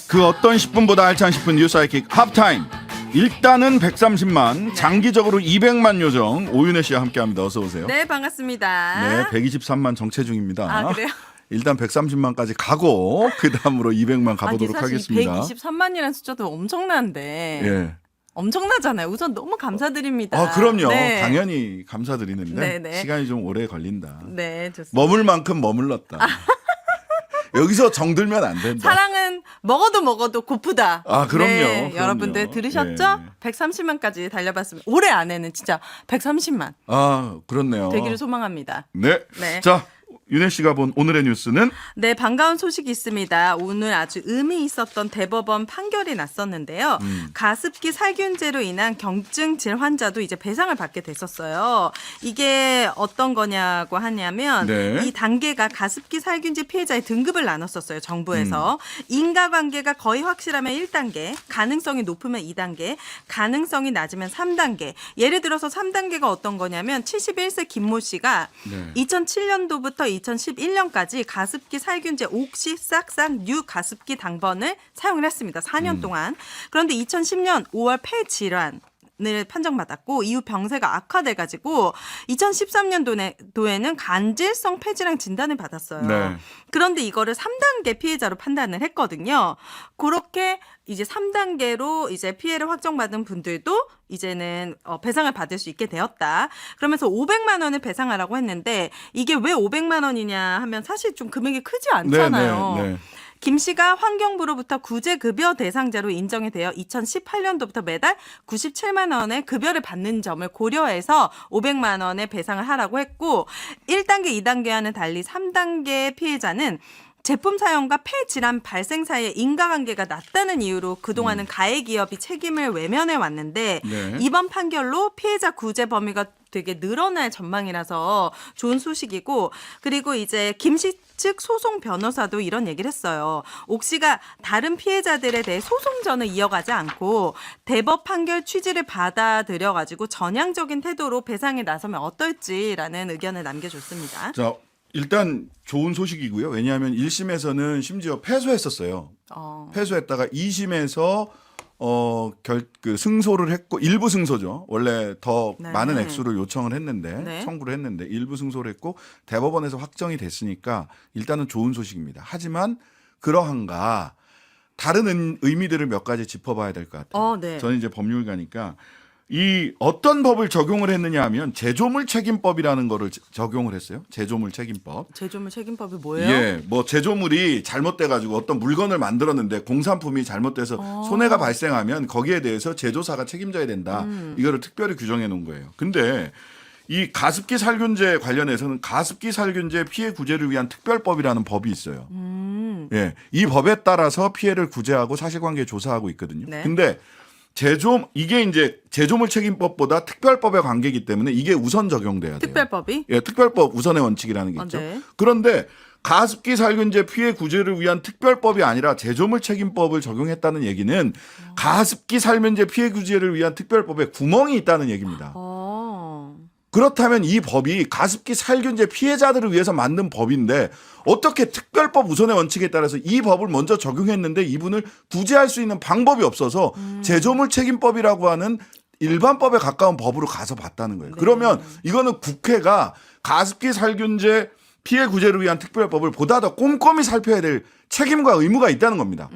그 어떤 10분보다 알찬 10분 뉴스 사이킥 하프타임. 일단은 130만, 장기적으로 200만 요정 오윤혜 씨와 함께합니다. 어서 오세요. 네, 반갑습니다. 네, 123만 정체 중입니다. 아, 그래요? 일단 130만까지 가고 그 다음으로 200만 가보도록 사실 하겠습니다. 123만이라는 숫자도 엄청난데 예. 엄청나잖아요. 우선 너무 감사드립니다. 아, 그럼요. 네. 당연히 감사드리는데 네네. 시간이 좀 오래 걸린다. 네, 좋습니다. 머물 만큼 머물렀다. 여기서 정들면 안 된다. 사랑은 먹어도 고프다. 아, 그럼요. 네, 그럼요. 여러분들 들으셨죠? 예. 130만까지 달려봤습니다. 올해 안에는 진짜 130만 아, 그렇네요. 되기를 소망합니다. 네. 네. 자, 윤혜 씨가 본 오늘의 뉴스는 네, 반가운 소식이 있습니다. 오늘 아주 의미 있었던 대법원 판결이 났었는데요. 가습기 살균제로 인한 경증 질 환자도 이제 배상을 받게 됐었어요. 이게 어떤 거냐고 하냐면 네. 이 단계가 가습기 살균제 피해자의 등급을 나눴었어요. 정부에서. 인과관계가 거의 확실하면 1단계, 가능성이 높으면 2단계, 가능성이 낮으면 3단계. 예를 들어서 3단계가 어떤 거냐면 71세 김모 씨가 네. 2007년도부터 2011년까지 가습기 살균제 옥시 싹싹 뉴 가습기 당번을 사용을 했습니다. 4년 동안. 그런데 2010년 5월 폐질환 을 판정받았고 이후 병세가 악화돼가지고 2013년도에는 간질성 폐질환 진단을 받았어요. 네. 그런데 이거를 3단계 피해자로 판단을 했거든요. 그렇게 이제 3단계로 이제 피해를 확정받은 분들도 이제는 배상을 받을 수 있게 되었다. 그러면서 500만 원을 배상하라고 했는데 이게 왜 500만 원이냐 하면 사실 좀 금액이 크지 않잖아요. 네, 네, 네. 김 씨가 환경부로부터 구제급여 대상자로 인정이 되어 2018년도부터 매달 97만 원의 급여를 받는 점을 고려해서 500만 원의 배상을 하라고 했고 1단계, 2단계와는 달리 3단계 피해자는 제품 사용과 폐질환 발생 사이에 인과관계가 낮다는 이유로 그동안은 가해기업이 책임을 외면해 왔는데 네. 이번 판결로 피해자 구제 범위가 되게 늘어날 전망이라서 좋은 소식이고 그리고 이제 김씨 측 소송 변호사도 이런 얘기를 했어요. 옥씨가 다른 피해자들에 대해 소송전을 이어가지 않고 대법 판결 취지를 받아들여가지고 전향적인 태도로 배상에 나서면 어떨지라는 의견을 남겨줬습니다. 자, 일단 좋은 소식이고요. 왜냐하면 1심에서는 심지어 패소했었어요. 패소했다가 2심에서 승소를 했고 일부 승소죠. 원래 더 네. 많은 액수를 요청을 했는데 네. 청구를 했는데 일부 승소를 했고 대법원에서 확정이 됐으니까 일단은 좋은 소식입니다. 하지만 그러한가 다른 의미들을 몇 가지 짚어봐야 될 것 같아요. 네. 저는 이제 법률가니까 이 어떤 법을 적용을 했느냐 하면 제조물 책임법이라는 거를 적용을 했어요. 제조물 책임법. 제조물 책임법이 뭐예요? 예, 뭐 제조물이 잘못돼 가지고 어떤 물건을 만들었는데 공산품이 잘못돼서 손해가 발생하면 거기에 대해서 제조사가 책임져야 된다. 이거를 특별히 규정해 놓은 거예요. 근데 이 가습기 살균제 관련해서는 가습기 살균제 피해 구제를 위한 특별법이라는 법이 있어요. 예, 이 법에 따라서 피해를 구제하고 사실관계 조사하고 있거든요. 네. 근데 이게 이제 제조물 책임법보다 특별법의 관계이기 때문에 이게 우선 적용돼야 돼요. 특별법이? 예, 특별법 우선의 원칙이라는 게 있죠. 네. 그런데 가습기 살균제 피해 구제를 위한 특별법이 아니라 제조물 책임법을 적용했다는 얘기는 가습기 살균제 피해 구제를 위한 특별법에 구멍이 있다는 얘기입니다. 그렇다면 이 법이 가습기 살균제 피해자들을 위해서 만든 법인데 어떻게 특별법 우선의 원칙에 따라서 이 법을 먼저 적용했는데 이분을 구제할 수 있는 방법이 없어서 제조물 책임법이라고 하는 일반법에 가까운 법으로 가서 봤다는 거예요. 네. 그러면 이거는 국회가 가습기 살균제 피해 구제를 위한 특별법을 보다 더 꼼꼼히 살펴야 될 책임과 의무가 있다는 겁니다.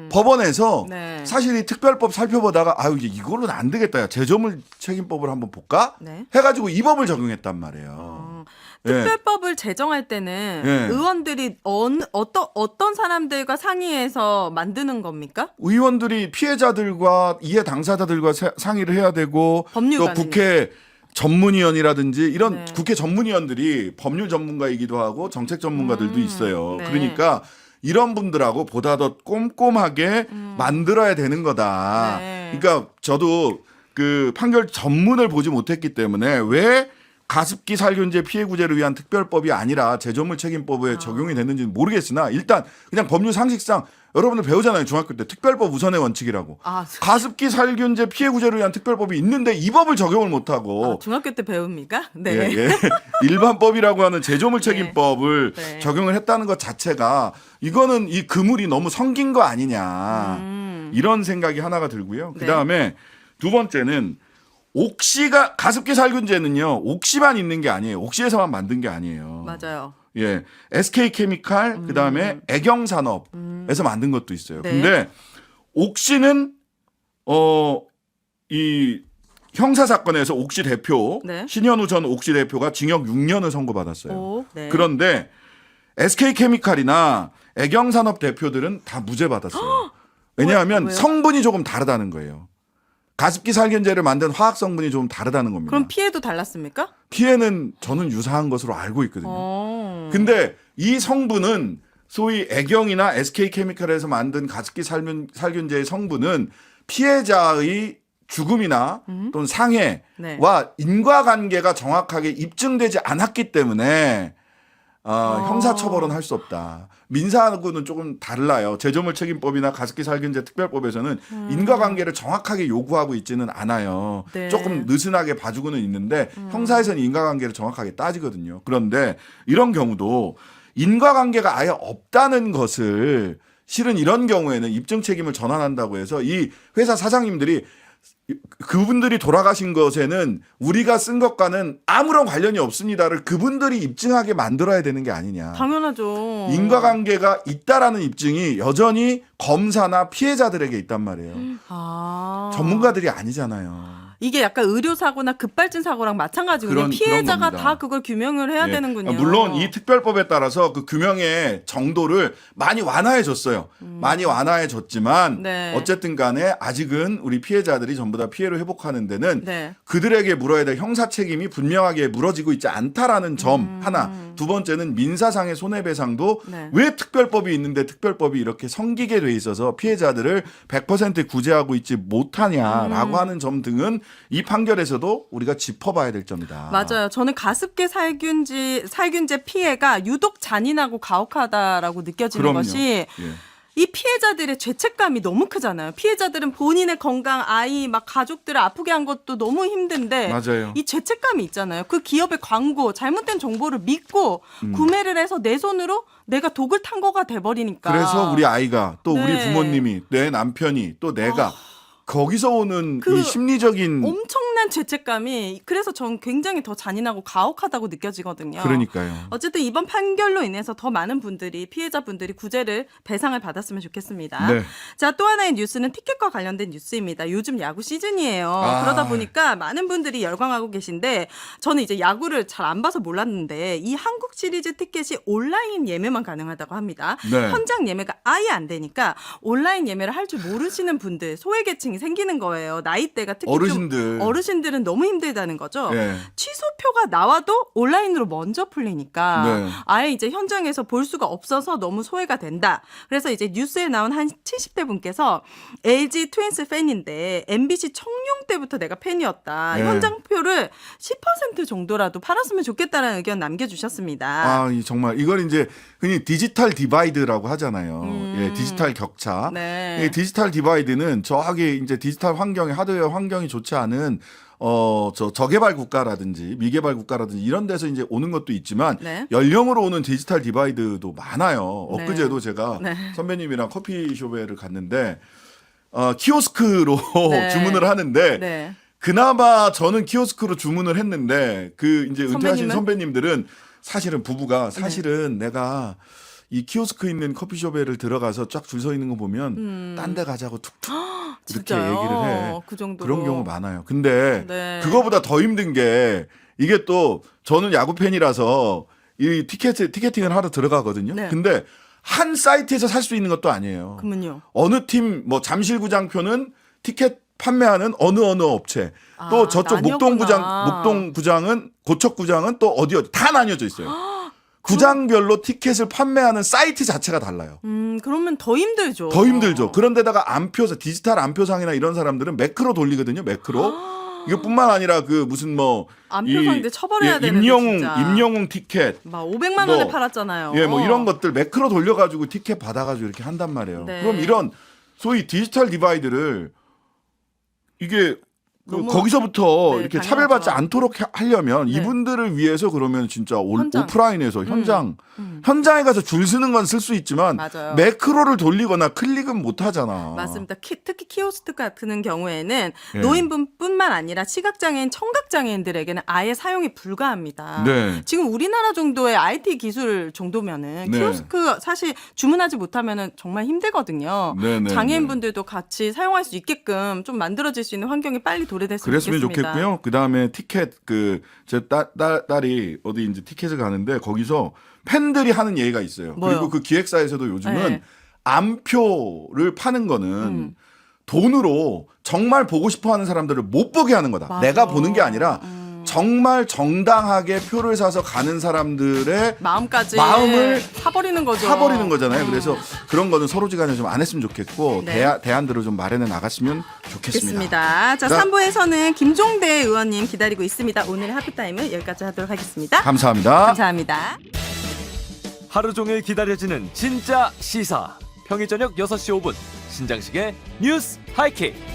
법원에서 네. 사실 이 특별법 살펴보다가 이걸로는 안 되겠다. 야, 제조물 책임법을 한번 볼까? 네. 해가지고 이 법을 적용했단 말이에요. 특별법을 제정할 때는 예. 의원들이 어떤 사람들과 상의해서 만드는 겁니까? 의원들이 피해자들과 이해 당사자들과 상의를 해야 되고 또 법률가는 국회 전문위원이라든지 이런 네. 국회 전문위원들이 법률 전문가이기도 하고 정책 전문가들도 있어요. 네. 그러니까 이런 분들하고 보다 더 꼼꼼하게 만들어야 되는 거다. 네. 그러니까 저도 그 판결 전문을 보지 못했기 때문에 왜 가습기 살균제 피해 구제를 위한 특별법이 아니라 제조물 책임법에 적용이 됐는지는 모르겠으나 일단 그냥 법률 상식상 여러분들 배우잖아요. 중학교 때 특별법 우선의 원칙이라고. 아, 가습기 살균제 피해 구제를 위한 특별법이 있는데 이 법을 적용을 못하고 중학교 때 배웁니까? 네. 예, 예. 일반법이라고 하는 제조물 책임법을 네. 적용을 했다는 것 자체가 이거는 이 그물이 너무 성긴 거 아니냐 이런 생각이 하나가 들고요. 네. 그다음에 두 번째는 옥시가 가습기 살균제는요. 옥시만 있는 게 아니에요. 옥시에서만 만든 게 아니에요. 맞아요. 예, SK케미칼 그다음에 애경산업에서 만든 것도 있어요. 네. 근데 옥시는 이 형사 사건에서 옥시 대표 네. 신현우 전 옥시 대표가 징역 6년을 선고받았어요. 오, 네. 그런데 SK케미칼이나 애경산업 대표들은 다 무죄 받았어요. 왜냐하면 왜요? 성분이 조금 다르다는 거예요. 가습기 살균제를 만든 화학 성분이 좀 다르다는 겁니다. 그럼 피해도 달랐습니까? 피해는 저는 유사한 것으로 알고 있거든요. 근데 이 성분은 소위 애경이나 SK케미칼에서 만든 가습기 살균제의 성분은 피해자의 죽음이나 또는 상해와 네. 인과관계가 정확하게 입증되지 않았기 때문에 형사처벌은 할 수 없다. 민사하고는 조금 달라요. 제조물 책임법이나 가습기 살균제 특별법에서는 인과관계를 정확하게 요구하고 있지는 않아요. 네. 조금 느슨하게 봐주고는 있는데 형사에서는 인과관계를 정확하게 따지거든요. 그런데 이런 경우도 인과관계가 아예 없다는 것을 실은 이런 경우에는 입증 책임을 전환한다고 해서 이 회사 사장님들이 그분들이 돌아가신 것에는 우리가 쓴 것과는 아무런 관련이 없습니다를 그분들이 입증하게 만들어야 되는 게 아니냐. 당연하죠. 인과관계가 있다라는 입증이 여전히 검사나 피해자들에게 있단 말이에요. 전문가들이 아니잖아요. 이게 약간 의료사고나 급발진 사고랑 마찬가지군요. 그런 피해자가 겁니다. 다 그걸 규명을 해야 예. 되는군요. 물론 이 특별법에 따라서 그 규명의 정도를 많이 완화해줬어요. 많이 완화해줬지만 네. 어쨌든 간에 아직은 우리 피해자들이 전부 다 피해를 회복하는 데는 네. 그들에게 물어야 될 형사 책임이 분명하게 물어지고 있지 않다라는 점 하나. 두 번째는 민사상의 손해배상도 네. 왜 특별법이 있는데 특별법이 이렇게 성기게 돼 있어서 피해자들을 100% 구제하고 있지 못하냐라고 하는 점 등은 이 판결에서도 우리가 짚어봐야 될 점이다. 맞아요. 저는 가습기 살균제 피해가 유독 잔인하고 가혹하다라고 느껴지는 그럼요. 것이 예. 이 피해자들의 죄책감이 너무 크잖아요. 피해자들은 본인의 건강, 아이, 막 가족들을 아프게 한 것도 너무 힘든데 맞아요. 이 죄책감이 있잖아요. 그 기업의 광고, 잘못된 정보를 믿고 구매를 해서 내 손으로 내가 독을 탄 거가 돼버리니까. 그래서 우리 아이가 또 우리 네. 부모님이 내 남편이 또 내가 거기서 오는 그 이 심리적인 엄청난 죄책감이 그래서 전 굉장히 더 잔인하고 가혹하다고 느껴지거든요. 그러니까요. 어쨌든 이번 판결로 인해서 더 많은 분들이 피해자분들이 구제를 배상을 받았으면 좋겠습니다. 네. 자, 또 하나의 뉴스는 티켓과 관련된 뉴스입니다. 요즘 야구 시즌이에요. 아. 그러다 보니까 많은 분들이 열광하고 계신데 저는 이제 야구를 잘 안 봐서 몰랐는데 이 한국 시리즈 티켓이 온라인 예매만 가능하다고 합니다. 네. 현장 예매가 아예 안 되니까 온라인 예매를 할 줄 모르시는 분들 소외계층이 생기는 거예요. 나이대가 특히 어르신들. 좀 어르신들은 너무 힘들다는 거죠. 네. 취소표가 나와도 온라인으로 먼저 풀리니까 네. 아예 이제 현장에서 볼 수가 없어서 너무 소외가 된다. 그래서 이제 뉴스에 나온 한 70대 분께서 LG 트윈스 팬인데 MBC 청룡 때부터 내가 팬이었다. 네. 현장표를 10% 정도라도 팔았으면 좋겠다라는 의견 남겨주셨습니다. 아, 정말 이걸 이제 흔히 디지털 디바이드라고 하잖아요. 예, 디지털 격차. 네. 이 디지털 디바이드는 저하게 이제 디지털 환경이 하드웨어 환경이 좋지 않은 저개발 국가라든지 미개발 국가라든지 이런 데서 이제 오는 것도 있지만 네. 연령으로 오는 디지털 디바이드도 많아요. 네. 엊그제도 제가 네. 선배님이랑 커피숍에를 갔는데 키오스크로 네. 주문을 하는데 네. 그나마 저는 키오스크로 주문을 했는데 그 이제 은퇴하신 선배님은? 선배님들은 사실은 부부가 사실은 내가 이 키오스크 있는 커피숍에를 들어가서 쫙 줄 서 있는 거 보면 딴 데 가자고 툭툭 이렇게 진짜요? 얘기를 해. 그 정도로. 그런 경우 많아요. 근데 네. 그거보다 더 힘든 게 이게 또 저는 야구 팬이라서 이 티켓팅을 하러 들어가거든요. 네. 근데 한 사이트에서 살 수 있는 것도 아니에요. 그러면요. 어느 팀 뭐 잠실구장표는 티켓 판매하는 어느 업체. 또 저쪽 나뉘었구나. 목동구장은 고척구장은 또 어디 다 나뉘어져 있어요. 구장별로 티켓을 판매하는 사이트 자체가 달라요. 그러면 더 힘들죠. 더 힘들죠. 그런데다가 안표사, 디지털 안표상이나 이런 사람들은 매크로 돌리거든요. 매크로. 이것뿐만 아니라 그 무슨 뭐 안표상대 처벌해야 되는데 임영웅 티켓 막 500만 원에 팔았잖아요. 예, 뭐 이런 것들 매크로 돌려가지고 티켓 받아가지고 이렇게 한단 말이에요. 네. 그럼 이런 소위 디지털 디바이드를 이게 거기서부터 네, 이렇게 당연하죠. 차별받지 않도록 하려면 네. 이분들을 위해서 그러면 진짜 현장. 오프라인에서 현장에 가서 줄 서는 건 쓸 수 있지만 맞아요. 매크로를 돌리거나 클릭은 못 하잖아. 맞습니다. 특히 키오스크 같은 경우에는 예. 노인분뿐만 아니라 시각장애인, 청각장애인들에게는 아예 사용이 불가합니다. 네. 지금 우리나라 정도의 IT 기술 정도면은 네. 키오스크 사실 주문하지 못하면은 정말 힘들거든요. 네, 네, 장애인분들도 같이 사용할 수 있게끔 좀 만들어질 수 있는 환경이 빨리 도래됐으면 그랬으면 좋겠습니다. 좋겠고요. 그 다음에 티켓 제 딸이 어디 이제 티켓을 가는데 거기서 팬들이 하는 얘기가 있어요. 뭐요? 그리고 그 기획사에서도 요즘은 네. 암표를 파는 거는 돈으로 정말 보고 싶어하는 사람들을 못 보게 하는 거다. 맞아. 내가 보는 게 아니라 정말 정당하게 표를 사서 가는 사람들의 마음을 사버리는 거죠. 사버리는 거잖아요. 그래서 그런 거는 서로지간에 좀 안 했으면 좋겠고 네. 대안들을 좀 마련해 나갔으면 좋겠습니다. 좋겠습니다. 자, 3부에서는 김종대 의원님 기다리고 있습니다. 오늘의 하프타임은 여기까지 하도록 하겠습니다. 감사합니다. 감사합니다. 하루 종일 기다려지는 진짜 시사. 평일 저녁 6시 5분 신장식의 뉴스 하이킥.